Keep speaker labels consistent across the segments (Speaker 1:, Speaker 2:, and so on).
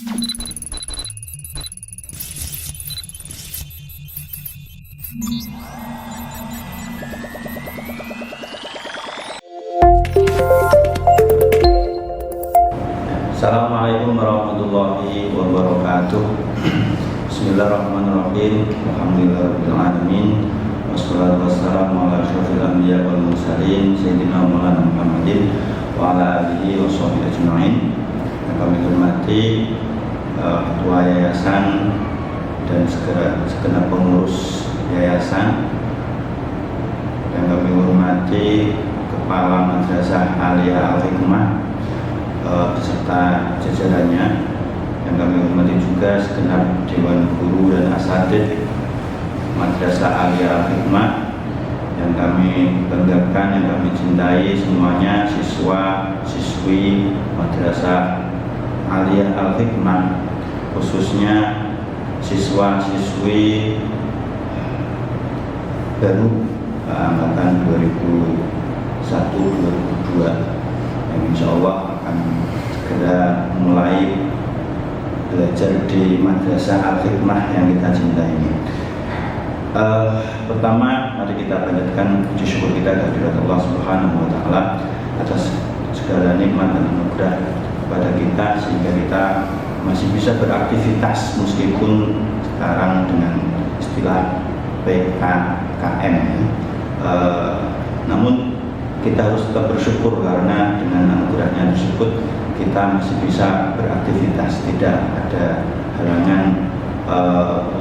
Speaker 1: Assalamualaikum warahmatullahi wabarakatuh. Bismillahirrahmanirrahim. Alhamdulillahirabbil alamin. Wassalatu wassalamu ala asyrofil anbiya wal mursalin sayyidina Maulana Muhammadin wa ala alihi washabihi ajmain. Yang kami hormati ketua yayasan dan segenap pengurus yayasan. Yang kami hormati Kepala Madrasah Aliyah Al-Hikmah beserta jajarannya, yang kami hormati juga segenap Dewan Guru dan Asatidz Madrasah Aliyah Al-Hikmah, yang kami banggakan, yang kami cintai semuanya, siswa siswi Madrasah Aliyah Al-Hikmah, khususnya siswa siswi baru angkatan 2001-2002 yang insya Allah akan segera mulai belajar di Madrasah Al-Hikmah yang kita cintai ini. Pertama, mari kita panjatkan puji syukur kita kehadirat Allah Subhanahu wa Ta'ala atas segala nikmat dan anugerah kepada kita sehingga kita masih bisa beraktivitas meskipun sekarang dengan istilah PPKM. Namun kita harus tetap bersyukur karena dengan anugerahnya tersebut kita masih bisa beraktivitas, tidak ada halangan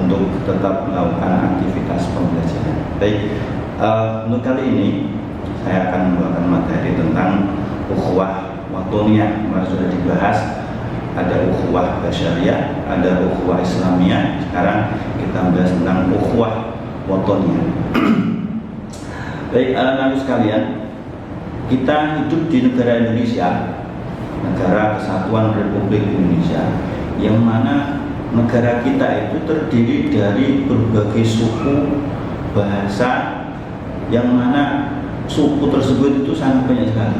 Speaker 1: untuk tetap melakukan aktivitas pembelajaran. Baik, untuk kali ini saya akan membawakan materi tentang ukhuwah watoniyah. Kemarin sudah dibahas, ada ukhuwah basyariyah, ada ukhuwah islamiyah. Sekarang kita bahas tentang ukhuwah watoniyah. Baik, anak-anak sekalian, kita hidup di negara Indonesia, negara kesatuan Republik Indonesia, yang mana negara kita itu terdiri dari berbagai suku, bahasa, yang mana suku tersebut itu sangat banyak sekali.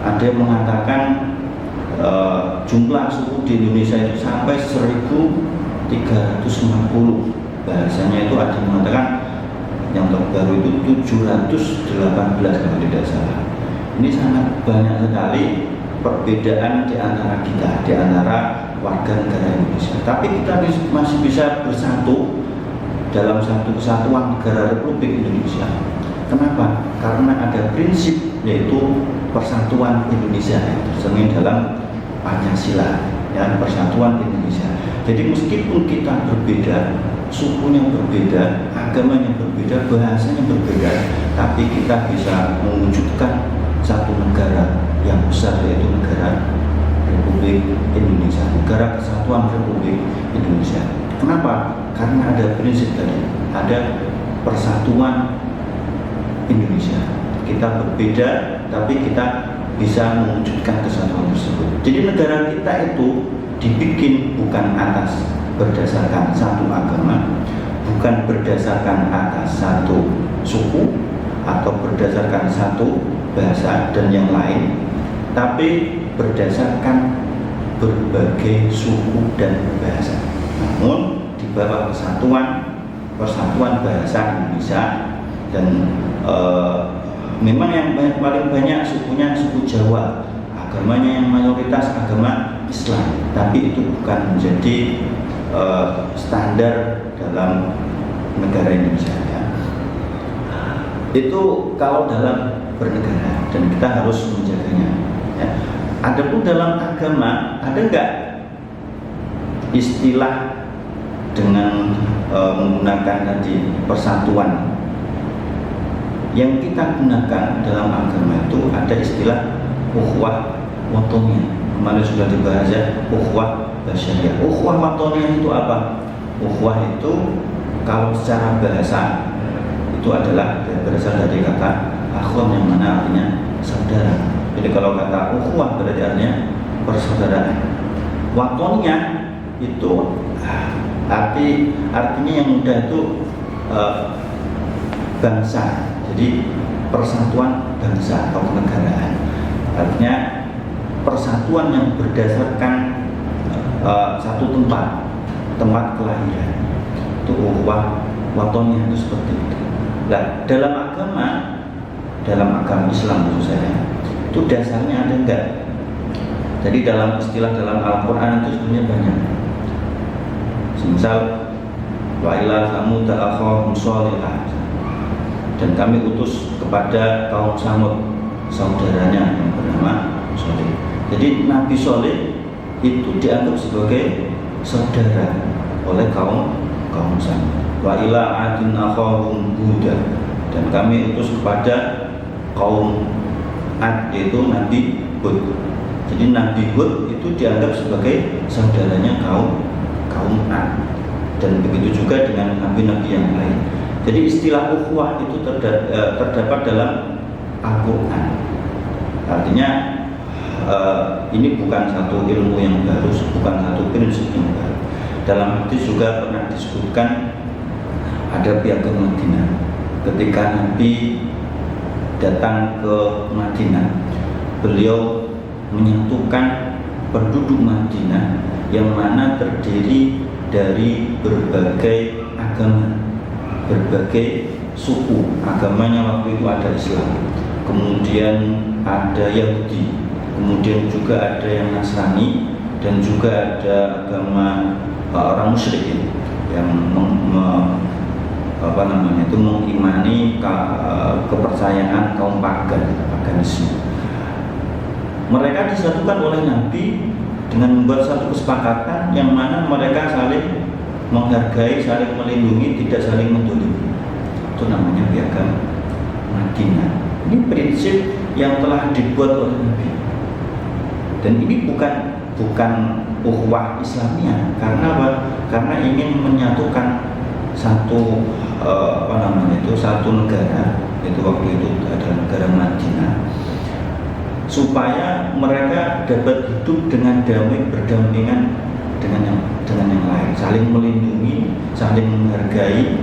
Speaker 1: Ada yang mengatakan jumlah suku di Indonesia itu sampai 1350. Bahasanya itu ada yang mengatakan yang terbaru itu 718 kalau tidak salah. Ini sangat banyak sekali perbedaan di antara kita, di antara warga negara Indonesia. Tapi kita masih bisa bersatu dalam satu kesatuan negara Republik Indonesia. Kenapa? Karena ada prinsip yaitu persatuan Indonesia yang tercermin dalam Pancasila, ya, persatuan Indonesia. Jadi meskipun kita berbeda, sukunya berbeda, agamanya berbeda, bahasanya berbeda, tapi kita bisa mewujudkan satu negara yang besar, yaitu negara Republik Indonesia, negara kesatuan Republik Indonesia. Kenapa? Karena ada prinsip tadi, ada persatuan Indonesia. Kita berbeda, tapi kita bisa mewujudkan kesatuan tersebut. Jadi negara kita itu dibikin bukan atas berdasarkan satu agama, bukan berdasarkan atas satu suku atau berdasarkan satu bahasa dan yang lain, tapi berdasarkan berbagai suku dan bahasa. Namun di bawah persatuan bahasa Indonesia, dan memang yang paling banyak sukunya suku Jawa, agamanya yang mayoritas agama Islam, tapi itu bukan menjadi standar dalam negara Indonesia, ya. Itu kalau dalam bernegara, dan kita harus menjaganya, ya. Adapun dalam agama, ada enggak istilah dengan menggunakan tadi persatuan? Yang kita gunakan dalam agama itu ada istilah ukhuwah watoniyah. Kemarin sudah dibahas, ya, ukhuwah basyariyah. Ukhuwah watoniyah itu apa? Ukhuwah itu kalau secara bahasa itu adalah berasal dari kata akhwan, yang mana artinya saudara. Jadi kalau kata ukhuwah berarti artinya persaudaraan. Watoniyah itu artinya yang mudah itu bangsa. Jadi persatuan bangsa atau kenegaraan. Artinya persatuan yang berdasarkan satu tempat kelahiran. Itu ukhuwah watoniyah itu seperti itu. Nah, dalam agama Islam maksud saya, itu dasarnya ada enggak? Jadi dalam istilah dalam Al-Quran itu sebenarnya banyak. Misal wa ila Samud akhahum shalihah, dan kami utus kepada kaum Samud saudaranya yang bernama Shalih. Jadi Nabi Shalih itu dianggap sebagai saudara oleh kaum Samud. Wa ila adin akhahum Huda, dan kami utus kepada kaum Ad, yaitu Nabi Hud. Jadi Nabi Hud itu dianggap sebagai saudaranya kaum Ad, dan begitu juga dengan nabi-nabi yang lain. Jadi istilah ukhuwah itu terdapat dalam Al-Quran. Artinya ini bukan satu ilmu yang baru, bukan satu prinsip yang baru. Dalam hadis juga pernah disebutkan ada piagam Madinah. Ketika Nabi datang ke Madinah, beliau menyatukan penduduk Madinah yang mana terdiri dari berbagai agama, berbagai suku. Agamanya waktu itu ada Islam, kemudian ada Yahudi, kemudian juga ada yang Nasrani, dan juga ada agama orang musyrik yang mengimani kepercayaan kaum paganisme. Mereka disatukan oleh Nabi dengan membuat satu kesepakatan yang mana mereka saling menghargai, saling melindungi, tidak saling mendolimi. Itu namanya piagam Madinah. Ini prinsip yang telah dibuat oleh Nabi. Dan ini bukan ukhuwah Islamiyah. Karena apa? Karena ingin menyatukan satu satu negara, itu waktu itu adalah negara Madinah, supaya mereka dapat hidup dengan damai, berdampingan dengan yang lain, saling melindungi, saling menghargai.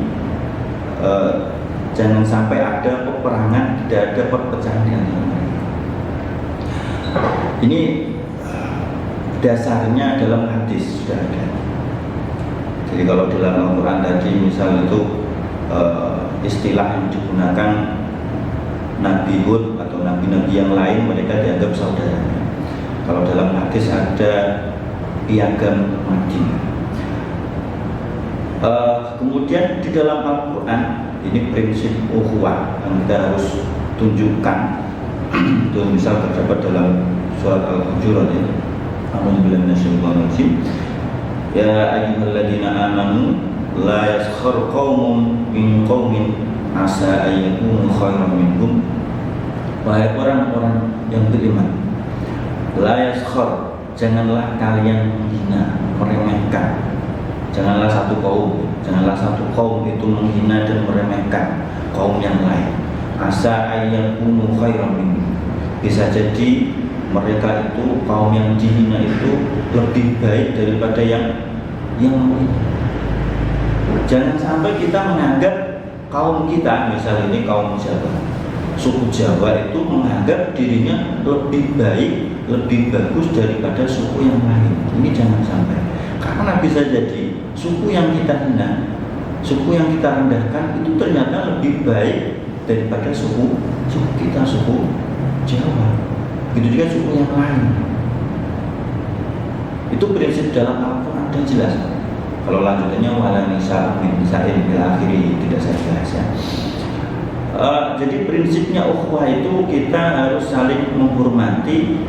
Speaker 1: Jangan sampai ada peperangan, tidak ada perpecahan di antara mereka. Ini dasarnya dalam hadis sudah ada. Jadi kalau dalam Al-Quran tadi misal itu istilah yang digunakan Nabi Hud atau nabi-nabi yang lain, mereka dianggap saudaranya. Kalau dalam hadis ada piagam Madinah. Kemudian di dalam Al-Quran ini prinsip ukhuwah yang kita harus tunjukkan. Itu misal terdapat dalam surat Al-Hujurat ya. A'udzubillahi minasyaitonir rajim. Ya ayyuhalladzina amanu la yaskhar qaumun min qaumin asa ayyakunu khairan minhum. Wahai orang-orang yang beriman, la yaskhar, janganlah kalian menghina, meremehkan. Janganlah satu kaum itu menghina dan meremehkan kaum yang lain. Asa ayyakunu khairan minhum. Bisa jadi mereka itu, kaum yang dihina itu lebih baik daripada yang lain. Jangan sampai kita menganggap kaum kita, misal ini kaum Jawa, suku Jawa itu menganggap dirinya lebih baik, lebih bagus daripada suku yang lain. Ini jangan sampai, karena bisa jadi suku yang kita hina, suku yang kita rendahkan itu ternyata lebih baik daripada suku kita, suku Jawa. Begitu juga suku yang lain. Itu prinsip dalam Al-Quran dan jelas. Kalau lanjutannya wala nisa min nisa'in ila akhiri, tidak saya bahas ya. Jadi prinsipnya ukhuwah itu kita harus saling menghormati,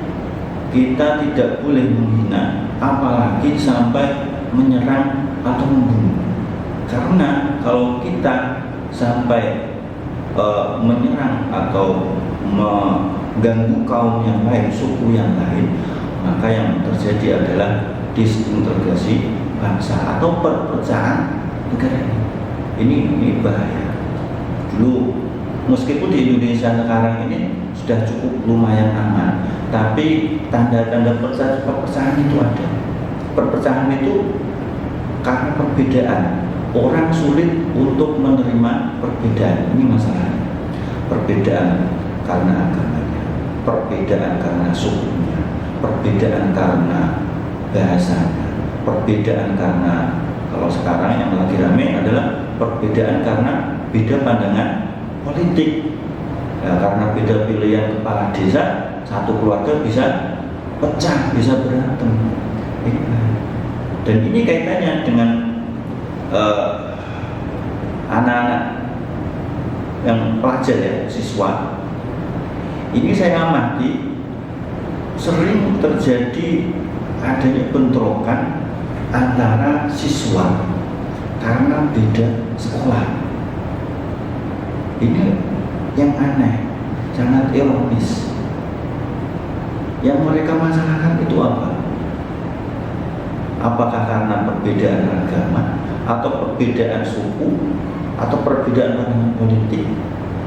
Speaker 1: kita tidak boleh menghina, apalagi sampai menyerang atau membunuh. Karena kalau kita sampai menyerang atau mengganggu kaum yang lain, suku yang lain, maka yang terjadi adalah disintegrasi bangsa atau perpecahan negara ini. Ini bahaya. Dulu meskipun di Indonesia sekarang ini sudah cukup lumayan aman, tapi tanda-tanda perpecahan itu ada. Perpecahan itu karena perbedaan. Orang sulit untuk menerima perbedaan. Ini masalahnya. Perbedaan karena agamanya, perbedaan karena sukunya, perbedaan karena bahasanya, perbedaan karena, kalau sekarang yang lagi ramai adalah perbedaan karena beda pandangan politik. Ya, karena beda pilihan kepala desa, satu keluarga bisa pecah, bisa berantem. Dan ini kaitannya dengan anak-anak yang pelajar ya, siswa. Ini saya amati sering terjadi adanya bentrokan antara siswa karena beda sekolah. Ini yang aneh, sangat ironis. Yang mereka masalahkan itu apa? Apakah karena perbedaan agama, atau perbedaan suku, atau perbedaan pandangan politik?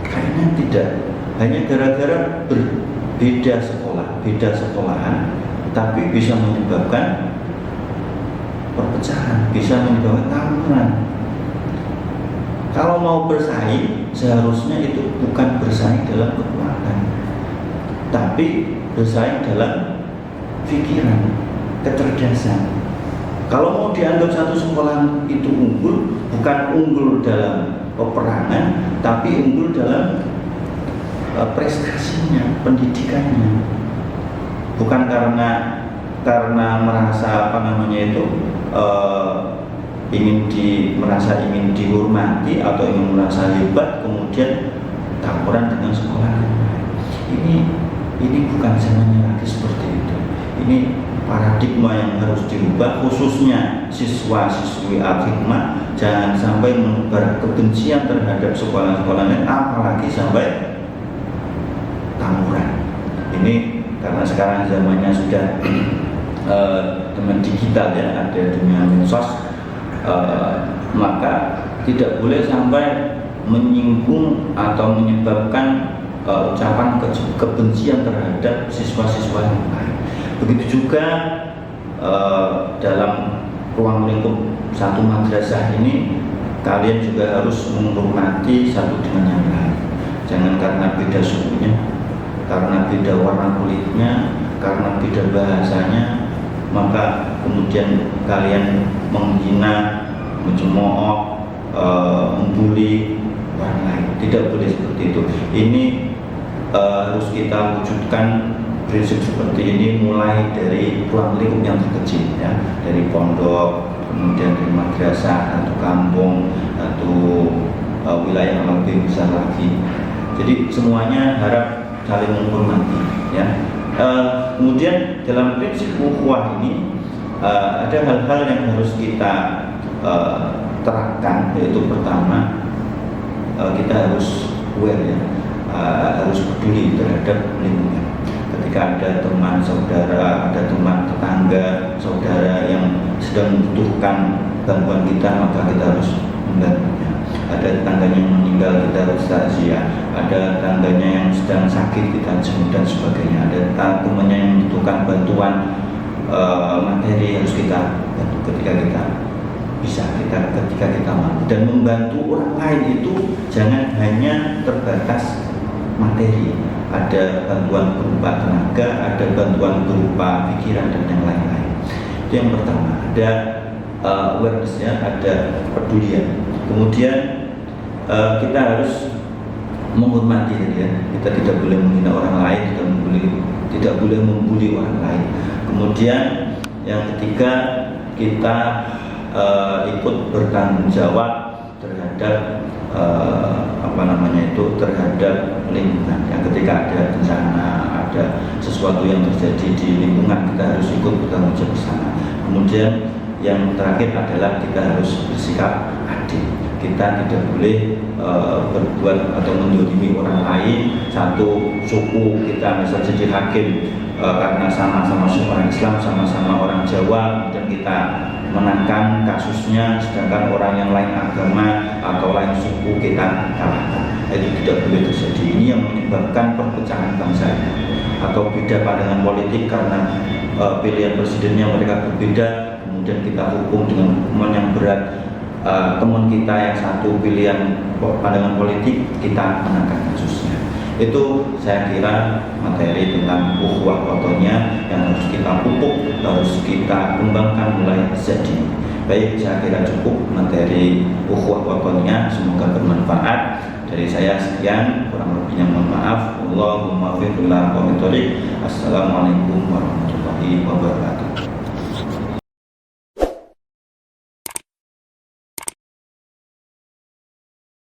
Speaker 1: Kayaknya tidak. Hanya gara-gara berbeda sekolah, beda sekolahan, tapi bisa menyebabkan perpecahan, bisa menyebabkan tawuran. Kalau mau bersaing, seharusnya itu bukan bersaing dalam kekuatan, tapi bersaing dalam pikiran, kecerdasan. Kalau mau dianggap satu sekolah itu unggul, bukan unggul dalam peperangan, tapi unggul dalam prestasinya, pendidikannya. Bukan karena merasa ingin dihormati atau ingin merasa hebat, kemudian tawuran dengan sekolah. Ini bukan zamannya lagi seperti itu. Ini paradigma yang harus dirubah, khususnya siswa-siswi Al-Hikmah. Jangan sampai menebar kebencian terhadap sekolah-sekolah lain, apalagi sampai tawuran. Ini karena sekarang zamannya sudah dengan digital ya, ada dunia medsos, maka tidak boleh sampai menyinggung atau menyebabkan ucapan kebencian terhadap siswa-siswa yang lain. Begitu juga dalam ruang lingkup satu madrasah ini, kalian juga harus menghormati satu dengan yang lain. Jangan karena beda sukunya, karena beda warna kulitnya, karena beda bahasanya, maka kemudian kalian menghina, mencemooh, membuli orang lain. Tidak boleh seperti itu. Ini harus kita wujudkan prinsip seperti ini mulai dari ruang lingkup yang terkecil ya, dari pondok, kemudian dari madrasah atau kampung atau wilayah yang lebih besar lagi. Jadi semuanya harap saling menghormati ya. Kemudian dalam prinsip ukhuwah ini ada hal-hal yang harus kita terapkan, yaitu pertama kita harus aware ya, harus peduli terhadap lingkungan. Ketika ada teman saudara, ada teman tetangga saudara yang sedang membutuhkan bantuan kita, maka kita harus membantunya. Ada tetangganya yang meninggal, kita harus takziah. Ada tetangganya yang sedang sakit, kita jenguk dan sebagainya. Ada temannya yang membutuhkan bantuan materi, harus kita bantu ketika kita bisa, ketika kita mampu. Dan membantu orang lain itu jangan hanya terbatas materi. Ada bantuan berupa tenaga, ada bantuan berupa pikiran dan yang lain-lain. Itu yang pertama. Ada awareness ya, ada kepedulian. Kemudian kita harus menghormati ya. Kita tidak boleh menghina orang lain, tidak boleh membuli orang lain. Kemudian yang ketiga, kita ikut bertanggung jawab terhadap terhadap lingkungan. Yang ketika ada bencana, ada sesuatu yang terjadi di lingkungan, kita harus ikut bertanggung jawab bersama. Kemudian yang terakhir adalah kita harus bersikap adil. Kita tidak boleh berbuat atau mendolimi orang lain. Satu suku kita misalnya jadi hakim karena sama-sama orang Islam, sama-sama orang Jawa, dan kita menangkan kasusnya, sedangkan orang yang lain agama atau lain suku kita kalahkan. Itu tidak boleh terjadi. Ini yang menyebabkan perpecahan bangsa atau beda pandangan politik karena pilihan presidennya mereka berbeda, kemudian kita hukum dengan hukuman yang berat. Teman kita yang satu pilihan pandangan politik, kita menangkan kasusnya. Itu saya kira materi tentang ukhuwah watoniyah yang harus kita pupuk, harus kita kembangkan mulai sejak dini. Baik, saya kira cukup materi ukhuwah watoniyah, semoga bermanfaat. Dari saya sekian, kurang lebihnya mohon maaf. Allahumma fi Assalamualaikum warahmatullahi wabarakatuh.